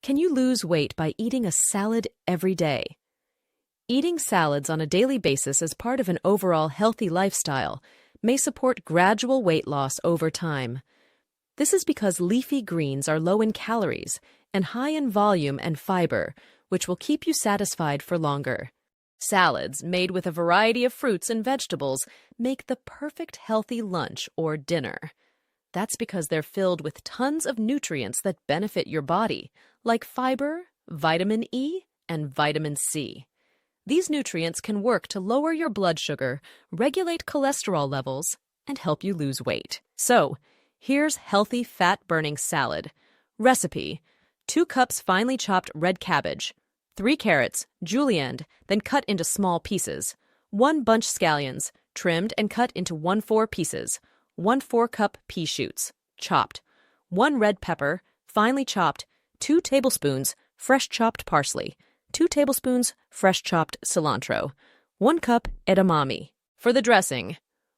Can you lose weight by eating a salad every day? Eating salads on a daily basis as part of an overall healthy lifestyle may support gradual weight loss over time. This is because leafy greens are low in calories and high in volume and fiber, which will keep you satisfied for longer. Salads, made with a variety of fruits and vegetables, make the perfect healthy lunch or dinner. That's because they're filled with tons of nutrients that benefit your body, like fiber, vitamin E, and vitamin C. These nutrients can work to lower your blood sugar, regulate cholesterol levels, and help you lose weight. So, here's healthy fat-burning salad. Recipe: 2 cups finely chopped red cabbage, 3 carrots, julienned, then cut into small pieces, 1 bunch scallions, trimmed and cut into 1/4 pieces, 1 4-cup pea shoots, chopped, 1 red pepper, finely chopped, 2 tablespoons fresh chopped parsley, 2 tablespoons fresh chopped cilantro, 1 cup edamame. For the dressing: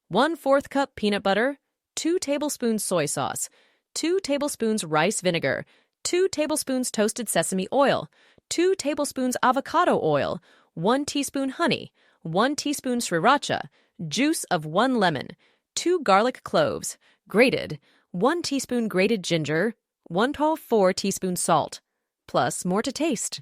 1/4 cup peanut butter, 2 tablespoons soy sauce, 2 tablespoons rice vinegar, 2 tablespoons toasted sesame oil, 2 tablespoons avocado oil, 1 teaspoon honey, 1 teaspoon sriracha, juice of 1 lemon, 2 garlic cloves, grated, 1 teaspoon grated ginger, 1/4 teaspoon salt, plus more to taste.